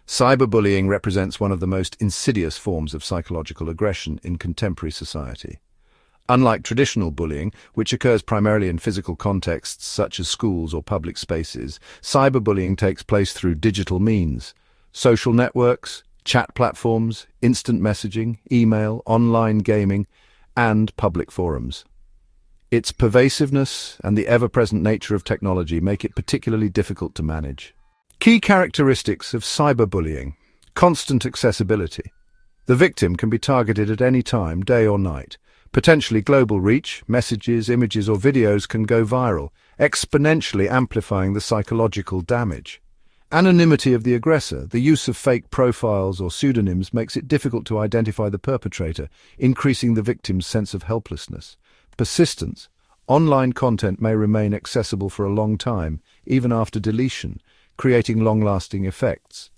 Cyberbullying represents one of the most insidious forms of psychological aggression in contemporary society. Unlike traditional bullying, which occurs primarily in physical contexts such as schools or public spaces, cyberbullying takes place through digital means. Social networks, chat platforms, instant messaging, email, online gaming, and public forums. Its pervasiveness and the ever-present nature of technology make it particularly difficult to manage. Key characteristics of cyberbullying: constant accessibility. The victim can be targeted at any time, day or night. Potentially global reach, messages, images or videos can go viral, exponentially amplifying the psychological damage. Anonymity of the aggressor. The use of fake profiles or pseudonyms makes it difficult to identify the perpetrator, increasing the victim's sense of helplessness. Persistence. Online content may remain accessible for a long time, even after deletion, creating long-lasting effects.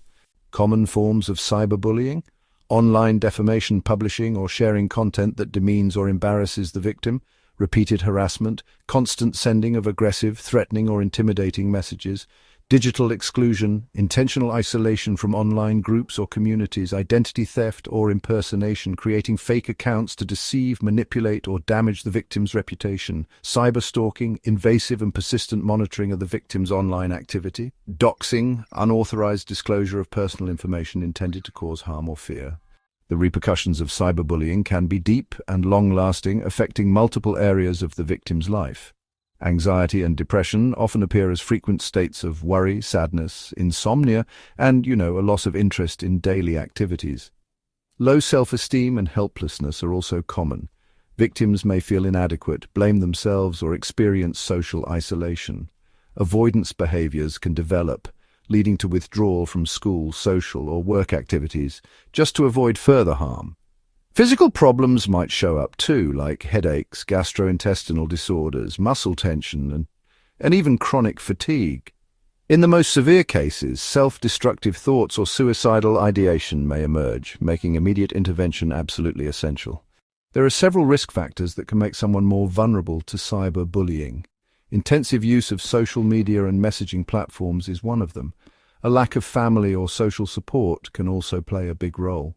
Common forms of cyberbullying: online defamation, publishing or sharing content that demeans or embarrasses the victim; repeated harassment; constant sending of aggressive, threatening or intimidating messages; digital exclusion, intentional isolation from online groups or communities; identity theft or impersonation, creating fake accounts to deceive, manipulate or damage the victim's reputation; cyberstalking, invasive and persistent monitoring of the victim's online activity; doxxing, unauthorized disclosure of personal information intended to cause harm or fear. The repercussions of cyberbullying can be deep and long-lasting, affecting multiple areas of the victim's life. Anxiety and depression often appear as frequent states of worry, sadness, insomnia, and, a loss of interest in daily activities. Low self-esteem and helplessness are also common. Victims may feel inadequate, blame themselves, or experience social isolation. Avoidance behaviors can develop, leading to withdrawal from school, social, or work activities, just to avoid further harm. Physical problems might show up too, like headaches, gastrointestinal disorders, muscle tension, and even chronic fatigue. In the most severe cases, self-destructive thoughts or suicidal ideation may emerge, making immediate intervention absolutely essential. There are several risk factors that can make someone more vulnerable to cyberbullying. Intensive use of social media and messaging platforms is one of them. A lack of family or social support can also play a big role.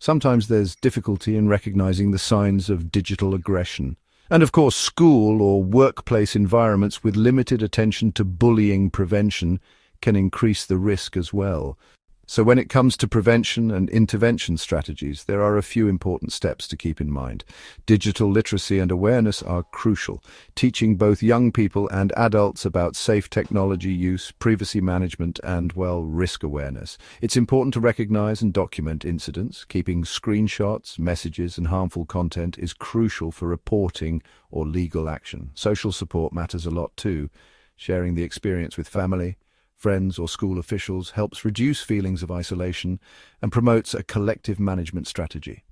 Sometimes there's difficulty in recognizing the signs of digital aggression. And of course, school or workplace environments with limited attention to bullying prevention can increase the risk as well. So when it comes to prevention and intervention strategies, there are a few important steps to keep in mind. Digital literacy and awareness are crucial, teaching both young people and adults about safe technology use, privacy management, and, risk awareness. It's important to recognize and document incidents. Keeping screenshots, messages, and harmful content is crucial for reporting or legal action. Social support matters a lot too. Sharing the experience with family, friends or school officials helps reduce feelings of isolation and promotes a collective management strategy.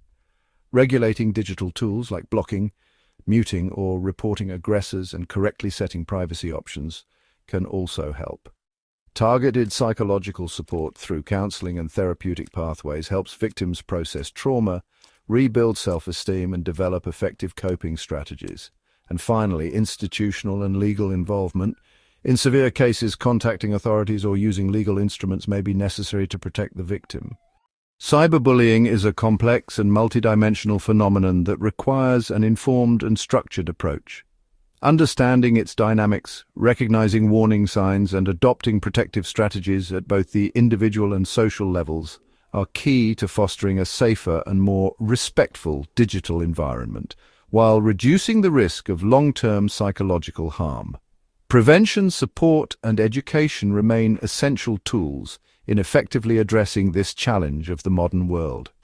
Regulating digital tools like blocking, muting or reporting aggressors and correctly setting privacy options can also help. Targeted psychological support through counseling and therapeutic pathways helps victims process trauma, rebuild self-esteem and develop effective coping strategies. And finally, institutional and legal involvement. In severe cases, contacting authorities or using legal instruments may be necessary to protect the victim. Cyberbullying is a complex and multidimensional phenomenon that requires an informed and structured approach. Understanding its dynamics, recognizing warning signs, and adopting protective strategies at both the individual and social levels are key to fostering a safer and more respectful digital environment, while reducing the risk of long-term psychological harm. Prevention, support, and education remain essential tools in effectively addressing this challenge of the modern world.